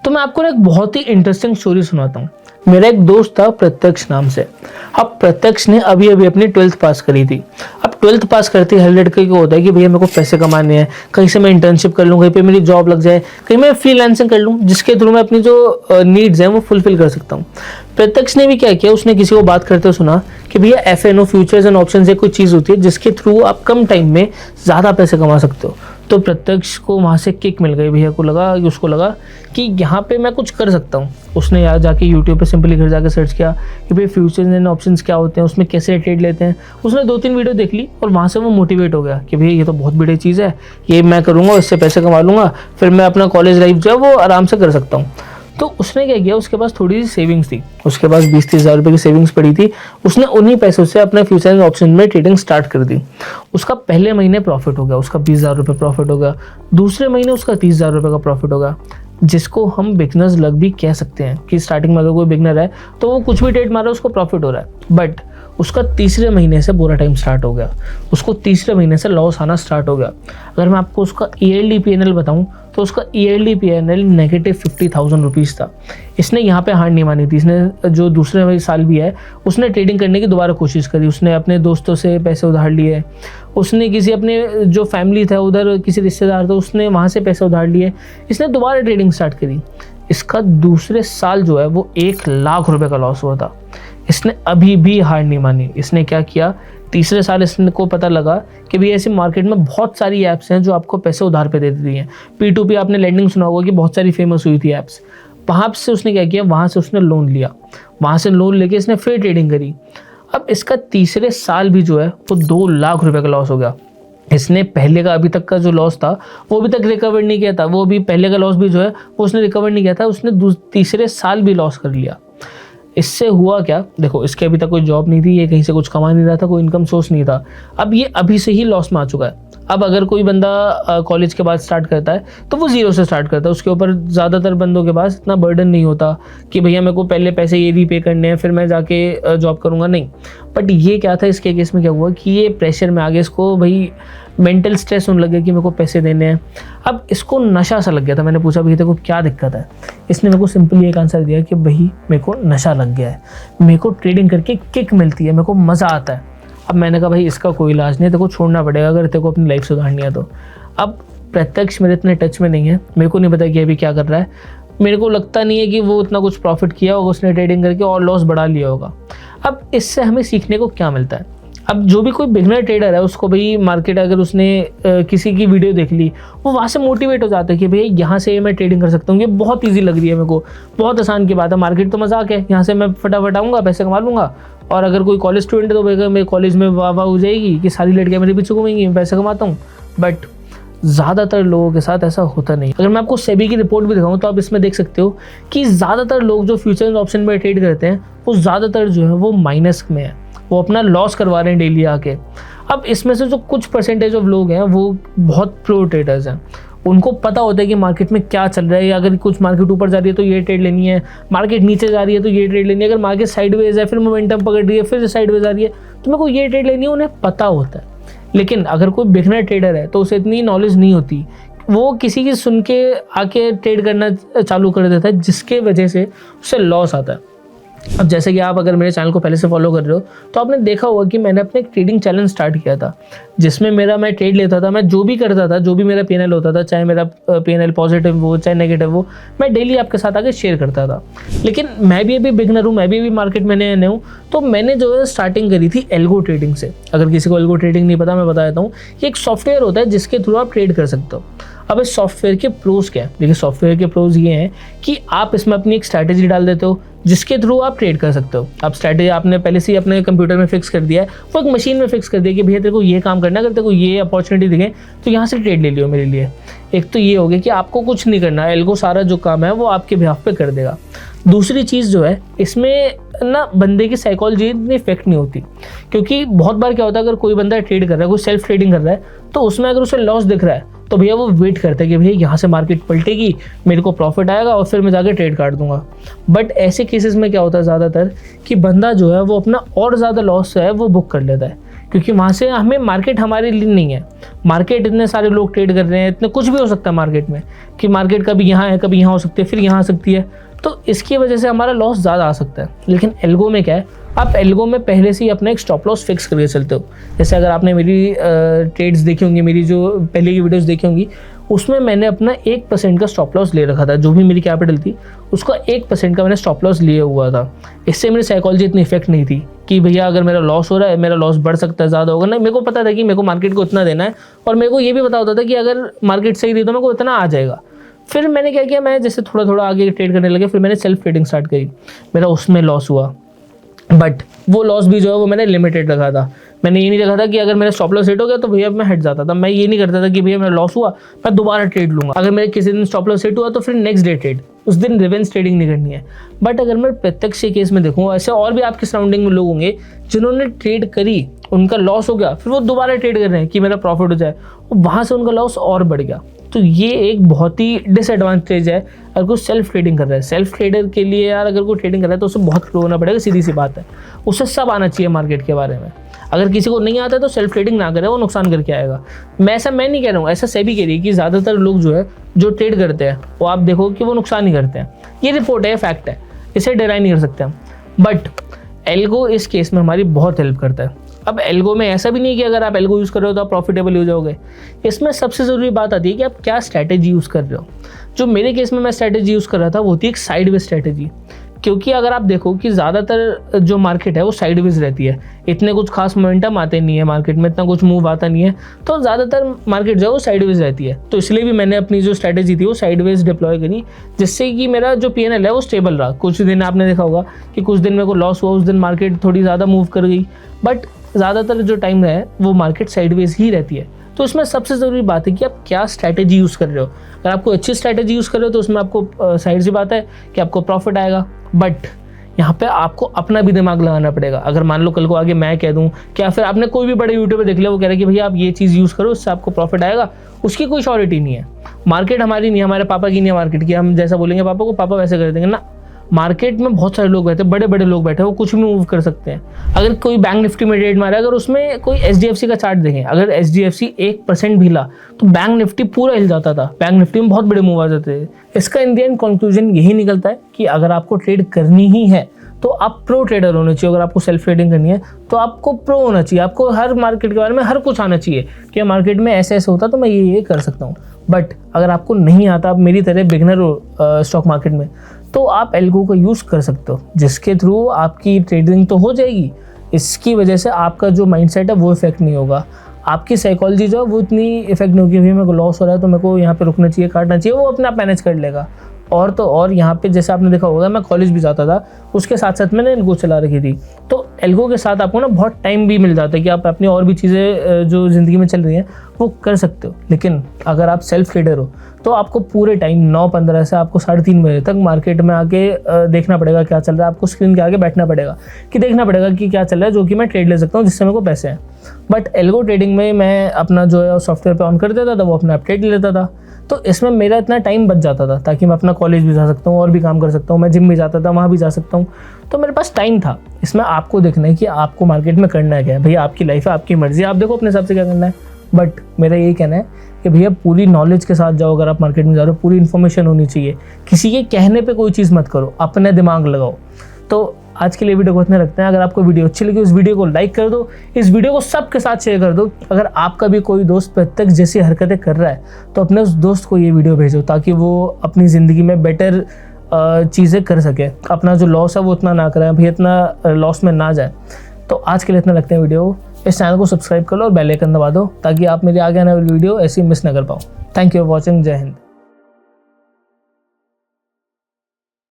तो मैं आपको ना एक बहुत ही इंटरेस्टिंग स्टोरी सुनाता हूँ। मेरा एक दोस्त था प्रत्यक्ष नाम से। अब प्रत्यक्ष ने अभी अभी अपनी 12th पास करी थी। अब 12th पास करते हर लड़के को होता है कि भैया मेरे को पैसे कमाने हैं, कहीं से मैं इंटर्नशिप कर लूँ, कहीं पे मेरी जॉब लग जाए, कहीं मैं फ्रीलांसिंग कर लूँ जिसके थ्रू मैं अपनी जो नीड्स हैं वो फुलफिल कर सकता हूँ। प्रत्यक्ष ने भी क्या किया, उसने किसी को बात करते सुना कि भैया FNO फ्यूचर्स एंड ऑप्शंस एक कोई चीज़ होती है जिसके थ्रू आप कम टाइम में ज़्यादा पैसे कमा सकते हो। तो प्रत्यक्ष को वहाँ से किक मिल गई। भैया को लगा कि उसको लगा कि यहाँ पे मैं कुछ कर सकता हूँ। उसने यहाँ जाके यूट्यूब पे सिंपली घर जाके सर्च किया कि भाई फ्यूचर्स एंड ऑप्शंस क्या होते हैं, उसमें कैसे ट्रेड लेते हैं। उसने 2-3 वीडियो देख ली और वहाँ से वो मोटिवेट हो गया कि भैया ये तो बहुत बड़ी चीज़ है, ये मैं करूँगा, इससे पैसे कमा लूँगा, फिर मैं अपना कॉलेज लाइफ जो है वो आराम से कर सकता हूँ। तो उसने क्या किया, उसके पास थोड़ी सी सेविंग्स थी, उसके पास 20-30 हज़ार रुपये की सेविंग्स पड़ी थी। उसने उन्हीं पैसों से अपने फ्यूचर एंड ऑप्शन में ट्रेडिंग स्टार्ट कर दी। उसका पहले महीने प्रॉफिट हो गया, उसका 20,000 रुपये प्रॉफिट हो गया। दूसरे महीने उसका 30,000 रुपये का प्रॉफिट होगा, जिसको हम बिगनर्स लक भी कह सकते हैं कि स्टार्टिंग में अगर कोई बिगनर है तो वो कुछ भी ट्रेड मारा उसको प्रॉफिट हो रहा है। बट उसका तीसरे महीने से बुरा टाइम स्टार्ट हो गया, उसको तीसरे महीने से लॉस आना स्टार्ट हो गया। अगर मैं आपको उसका ईयरली PNL बताऊं तो उसका ईयरली PNL -50,000 रुपीज़ था। इसने यहाँ पे हार नहीं मानी थी। इसने जो दूसरे साल भी है उसने ट्रेडिंग करने की दोबारा कोशिश करी। उसने अपने दोस्तों से पैसे उधार लिए, उसने किसी अपने जो फैमिली था उधर किसी रिश्तेदार था उसने वहाँ से पैसे उधार लिए, इसने दोबारा ट्रेडिंग स्टार्ट करी। इसका दूसरे साल जो है वो 1 लाख रुपए का लॉस हुआ था। इसने अभी भी हार नहीं मानी। इसने क्या किया, तीसरे साल इसको पता लगा कि भाई ऐसे मार्केट में बहुत सारी ऐप्स हैं जो आपको पैसे उधार पे दे देती हैं। P2P आपने लेंडिंग सुना होगा कि बहुत सारी फेमस हुई थी ऐप्स। वहाँ से उसने क्या किया, वहाँ से उसने लोन लिया, वहाँ से लोन लेके इसने फिर ट्रेडिंग करी। अब इसका तीसरे साल भी जो है वो 2 लाख रुपए का लॉस हो गया। इसने पहले का अभी तक का जो लॉस था वो अभी तक रिकवर नहीं किया था। वो भी पहले का लॉस भी जो है वो उसने रिकवर नहीं किया था। उसने तीसरे साल भी लॉस कर लिया। इससे हुआ क्या, देखो इसके अभी तक कोई जॉब नहीं थी, ये कहीं से कुछ कमा नहीं रहा था, कोई इनकम सोर्स नहीं था। अब ये अभी से ही लॉस में आ चुका है। अब अगर कोई बंदा कॉलेज के बाद स्टार्ट करता है तो वो ज़ीरो से स्टार्ट करता है। उसके ऊपर ज़्यादातर बंदों के पास इतना बर्डन नहीं होता कि भैया मेरे को पहले पैसे ये रीपे करने हैं फिर मैं जाके जॉब करूँगा, नहीं। बट ये क्या था, इसके केस में क्या हुआ कि ये प्रेशर में आगे इसको भाई मेंटल स्ट्रेस होने लगे कि मेरे को पैसे देने हैं। अब इसको नशा सा लग गया था। मैंने पूछा भैया तेरे को क्या दिक्कत है, इसने मेरे को सिंपली एक आंसर दिया कि भाई मेरे को नशा लग गया है, मेरे को ट्रेडिंग करके किक मिलती है, मेरे को मज़ा आता है। अब मैंने कहा भाई इसका कोई इलाज नहीं है, तेरे को छोड़ना पड़ेगा अगर तेरे को अपनी लाइफ सुधारनी है तो। अब प्रत्यक्ष मेरे इतने टच में नहीं है, मेरे को नहीं पता कि अभी क्या कर रहा है। मेरे को लगता नहीं है कि वो इतना कुछ प्रॉफिट किया होगा उसने ट्रेडिंग करके और लॉस बढ़ा लिया होगा। अब इससे हमें सीखने को क्या मिलता है, अब जो भी कोई बिगनर ट्रेडर है उसको भाई मार्केट अगर उसने किसी की वीडियो देख ली वो वहाँ से मोटिवेट हो जाता है कि भैया यहाँ से मैं ट्रेडिंग कर सकता हूँ, ये बहुत इजी लग रही है मेरे को, बहुत आसान की बात है, मार्केट तो मजाक है, यहाँ से मैं फटाफट आऊँगा पैसे कमा लूँगा। और अगर कोई कॉलेज स्टूडेंट है तो भैया मेरे कॉलेज में वाह वाह हो जाएगी कि सारी लड़कियाँ मेरे पीछे घूमेंगी, मैं पैसे कमाता हूँ। बट ज़्यादातर लोगों के साथ ऐसा होता नहीं। अगर मैं आपको सेबी की रिपोर्ट भी दिखाऊं तो आप इसमें देख सकते हो कि ज़्यादातर लोग जो फ्यूचर ऑप्शन में ट्रेड करते हैं वो ज़्यादातर जो है वो माइनस में है, वो अपना लॉस करवा रहे हैं डेली आके। अब इसमें से जो कुछ परसेंटेज ऑफ लोग हैं वो बहुत प्रो ट्रेडर्स हैं, उनको पता होता है कि मार्केट में क्या चल रहा है। अगर कुछ मार्केट ऊपर जा रही है तो ये ट्रेड लेनी है, मार्केट नीचे जा रही है तो ये ट्रेड लेनी है, अगर मार्केट साइडवेज है फिर मोमेंटम पकड़ रही है फिर साइडवेज आ रही है तो मेरे को ये ट्रेड लेनी है, उन्हें पता होता है। लेकिन अगर कोई बिगनर ट्रेडर है तो उसे इतनी नॉलेज नहीं होती, वो किसी की सुन के आके ट्रेड करना चालू कर देता है जिसके वजह से उसे लॉस आता है। अब जैसे कि आप अगर मेरे चैनल को पहले से फॉलो कर रहे हो तो आपने देखा होगा कि मैंने अपने एक ट्रेडिंग चैलेंज स्टार्ट किया था जिसमें मैं ट्रेड लेता था, मैं जो भी करता था, जो भी मेरा PNL होता था, चाहे मेरा PNL पॉजिटिव हो चाहे नेगेटिव हो, मैं डेली आपके साथ आके शेयर करता था। लेकिन मैं भी अभी बिगनर हूँ, मैं भी मार्केट में नया हूँ, तो मैंने जो है स्टार्टिंग करी थी एल्गो ट्रेडिंग से। अगर किसी को एल्गो ट्रेडिंग नहीं पता मैं बता देता हूँ, ये एक सॉफ्टवेयर होता है जिसके थ्रू आप ट्रेड कर सकते हो। अब इस सॉफ्टवेयर के प्रोज क्या है, देखिए सॉफ्टवेयर के प्रोज ये हैं कि आप इसमें अपनी एक स्ट्रैटेजी डाल देते हो जिसके थ्रू आप ट्रेड कर सकते हो। आप स्ट्रैटेजी आपने पहले से ही अपने कंप्यूटर में फिक्स कर दिया है, वो एक मशीन में फिक्स कर दिया कि भैया तेरे को ये काम करना है, अगर तेरे को ये अपॉर्चुनिटी दिखे तो यहाँ से ट्रेड ले लियो मेरे लिए। एक तो ये हो गया कि आपको कुछ नहीं करना, एल्गो सारा जो काम है वो आपके बिहाफ पे कर देगा। दूसरी चीज़ जो है इसमें ना बंदे की साइकोलॉजी इतनी इफेक्ट नहीं होती, क्योंकि बहुत बार क्या होता है अगर कोई बंदा ट्रेड कर रहा है, कोई सेल्फ ट्रेडिंग कर रहा है तो उसमें अगर उसे लॉस दिख रहा है तो भैया वो वेट करता है कि भैया यहाँ से मार्केट पलटेगी, मेरे को प्रॉफिट आएगा और फिर मैं जाकर ट्रेड काट दूंगा। बट ऐसे केसेस में क्या होता है ज़्यादातर कि बंदा जो है वो अपना और ज़्यादा लॉस है वो बुक कर लेता है, क्योंकि वहाँ से हमें मार्केट हमारे लिए नहीं है। मार्केट इतने सारे लोग ट्रेड कर रहे हैं, इतने कुछ भी हो सकता है मार्केट में कि मार्केट कभी यहाँ है, कभी यहाँ हो सकती है, फिर यहाँ आ सकती है, तो इसकी वजह से हमारा लॉस ज़्यादा आ सकता है। लेकिन एल्गो में क्या है, आप एल्गो में पहले से ही अपना एक स्टॉप लॉस फिक्स करके चलते हो। जैसे अगर आपने मेरी ट्रेड्स देखी होंगी, मेरी जो पहले की वीडियोस देखी होंगी, उसमें मैंने अपना 1% का स्टॉप लॉस ले रखा था। जो भी मेरी कैपिटल थी उसका 1% का मैंने स्टॉप लॉस लिए हुआ था। इससे मेरी साइकोलॉजी इतनी इफेक्ट नहीं थी कि भैया अगर मेरा लॉस हो रहा है, मेरा लॉस बढ़ सकता है, ज़्यादा होगा। नहीं, मेरे को पता था कि मेरे को मार्केट को इतना देना है, और मेरे को ये भी पता होता था कि अगर मार्केट सही रही तो मेरे को इतना आ जाएगा। फिर मैंने क्या किया, मैं जैसे थोड़ा थोड़ा आगे ट्रेड करने लगे, फिर मैंने सेल्फ ट्रेडिंग स्टार्ट करी। मेरा उसमें लॉस हुआ, बट वो लॉस भी जो है वो मैंने लिमिटेड रखा था। मैंने ये नहीं रखा था कि अगर मेरा स्टॉप लॉस हिट हो गया तो भैया मैं हट जाता था। मैं ये नहीं करता था कि भैया मेरा लॉस हुआ मैं दोबारा ट्रेड लूँगा। अगर मेरे किसी दिन स्टॉप लॉस हिट हुआ तो फिर नेक्स्ट डे ट्रेड, उस दिन रिवेंज ट्रेडिंग नहीं करनी है। बट अगर मैं प्रत्यक्ष के केस में देखूँ, ऐसे और भी आपके सराउंडिंग में लोग होंगे जिन्होंने ट्रेड करी, उनका लॉस हो गया, फिर वो दोबारा ट्रेड कर रहे हैं कि मेरा प्रॉफिट हो जाए, वहाँ से उनका लॉस और बढ़ गया। तो ये एक बहुत ही डिसएडवांटेज है अगर कोई सेल्फ ट्रेडिंग कर रहा है। सेल्फ ट्रेडर के लिए यार, अगर कोई ट्रेडिंग कर रहा है तो उसे बहुत प्रो होना पड़ेगा, सीधी सी बात है। उसे सब आना चाहिए मार्केट के बारे में। अगर किसी को नहीं आता है तो सेल्फ ट्रेडिंग ना करे, वो नुकसान करके आएगा। मैं नहीं कह रहा हूँ, ऐसा सेबी कह रही है कि ज़्यादातर लोग जो है जो ट्रेड करते हैं वो आप देखो कि वो नुकसान ही करते हैं। ये रिपोर्ट है, फैक्ट है, इसे डिनाई नहीं कर सकते हम। बट एल्गो इस केस में हमारी बहुत हेल्प करता है। अब एल्गो में ऐसा भी नहीं है कि अगर आप एल्गो यूज़ कर रहे हो तो आप प्रॉफिटेबल हो जाओगे। इसमें सबसे ज़रूरी बात आती है कि आप क्या स्ट्रैटेजी यूज़ कर रहे हो। जो मेरे केस में मैं स्ट्रैटेजी यूज़ कर रहा था वो थी एक साइडवेज स्ट्रैटेजी। क्योंकि अगर आप देखो कि ज़्यादातर जो मार्केट है वो साइडवेज रहती है, इतने कुछ खास मोमेंटम आते नहीं है मार्केट में, इतना कुछ मूव आता नहीं है, तो ज़्यादातर मार्केट जो है वो साइडवेज रहती है। तो इसलिए भी मैंने अपनी जो स्ट्रैटेजी थी वो साइडवेज डिप्लॉय करी, जिससे कि मेरा जो PNL है वो स्टेबल रहा। कुछ दिन आपने देखा होगा कि कुछ दिन मेरे को लॉस हुआ, उस दिन मार्केट थोड़ी ज़्यादा मूव कर गई, बट ज़्यादातर जो टाइम है वो मार्केट साइडवेज ही रहती है। तो इसमें सबसे ज़रूरी बात है कि आप क्या स्ट्रैटेजी यूज़ कर रहे हो। अगर आपको अच्छी स्ट्रैटेजी यूज़ कर रहे हो तो उसमें आपको साइड सी बात है कि आपको प्रॉफिट आएगा। बट यहाँ पे आपको अपना भी दिमाग लगाना पड़ेगा। अगर मान लो कल को आगे मैं कह दूँ, क्या फिर आपने कोई भी बड़े यूट्यूबर देख लिया वो कह रहे हैं कि भैया आप ये चीज़ यूज़ करो, उससे आपको प्रॉफिट आएगा, उसकी कोई श्योरिटी नहीं है। मार्केट हमारी नहीं है, हमारे पापा की नहीं है मार्केट की। हम जैसा बोलेंगे पापा को, पापा वैसे कर देंगे ना। मार्केट में बहुत सारे लोग बैठे, बड़े बड़े लोग बैठे, वो कुछ भी मूव कर सकते हैं। अगर कोई बैंक निफ्टी में ट्रेड मारा, अगर उसमें कोई HDFC का चार्ट देखें, अगर HDFC 1% भी हिला तो बैंक निफ्टी पूरा हिल जाता था। बैंक निफ्टी में बहुत बड़े मूव आ जाते थे। इसका इन द एंड कंक्लूजन यही निकलता है कि अगर आपको ट्रेड करनी ही है तो आप प्रो ट्रेडर होने चाहिए। अगर आपको सेल्फ ट्रेडिंग करनी है तो आपको प्रो होना चाहिए। आपको हर मार्केट के बारे में हर कुछ आना चाहिए कि मार्केट में ऐसे ऐसे होता तो मैं ये कर सकता हूँ। बट अगर आपको नहीं आता, आप मेरी तरह बिगनर हो स्टॉक मार्केट में, तो आप एल्गो का यूज़ कर सकते हो, जिसके थ्रू आपकी ट्रेडिंग तो हो जाएगी। इसकी वजह से आपका जो माइंडसेट है वो इफेक्ट नहीं होगा। आपकी साइकोलॉजी जो है वो इतनी इफेक्ट नहीं होगी, मेरे को लॉस हो रहा है तो मेरे को यहाँ पे रुकना चाहिए, काटना चाहिए, वो अपने आप मैनेज कर लेगा। और तो और यहाँ पे जैसे आपने देखा होगा, मैं कॉलेज भी जाता था, उसके साथ साथ मैंने एल्गो चला रखी थी। तो एल्गो के साथ आपको ना बहुत टाइम भी मिल जाता है कि आप अपनी और भी चीज़ें जो ज़िंदगी में चल रही हैं वो कर सकते हो। लेकिन अगर आप सेल्फ ट्रेडर हो तो आपको पूरे टाइम 9:15 से आपको 3:30 बजे तक मार्केट में आके देखना पड़ेगा क्या चल रहा है। आपको स्क्रीन के आगे बैठना पड़ेगा कि देखना पड़ेगा कि क्या चल रहा है, जो कि मैं ट्रेड ले सकता हूँ जिससे मेरे को पैसे हैं। बट एल्गो ट्रेडिंग में मैं अपना जो है सॉफ्टवेयर पे ऑन कर देता था, वो अपना ट्रेड ले लेता था। तो इसमें मेरा इतना टाइम बच जाता था ताकि मैं अपना कॉलेज भी जा सकता हूँ और भी काम कर सकता हूँ। मैं जिम भी जाता था, वहाँ भी जा सकता हूँ। तो मेरे पास टाइम था। इसमें आपको देखना है कि आपको मार्केट में करना है क्या है। भैया आपकी लाइफ है, आपकी मर्जी, आप देखो अपने हिसाब से क्या करना है। बट मेरा यही कहना है कि भैया पूरी नॉलेज के साथ जाओ। अगर आप मार्केट में जा रहे हो, पूरी इन्फॉर्मेशन होनी चाहिए। किसी के कहने पे कोई चीज़ मत करो, अपने दिमाग लगाओ। तो आज के लिए वीडियो को इतना रखते हैं। अगर आपको वीडियो अच्छी लगी, इस वीडियो को लाइक कर दो, इस वीडियो को सबके साथ शेयर कर दो। अगर आपका भी कोई दोस्त प्रत्यक्ष जैसी हरकतें कर रहा है तो अपने उस दोस्त को ये वीडियो भेजो ताकि वो अपनी ज़िंदगी में बेटर चीज़ें कर सके, अपना जो लॉस है वो उतना ना कराए, भैया इतना लॉस में ना जाए। तो आज के लिए इतना रखते हैं वीडियो। इस चैनल को सब्सक्राइब कर लो और बेल आइकन दबा दो ताकि आप मेरे आगे आने वाली वीडियो ऐसी मिस ना कर पाओ। Thank you for watching. जय हिंद।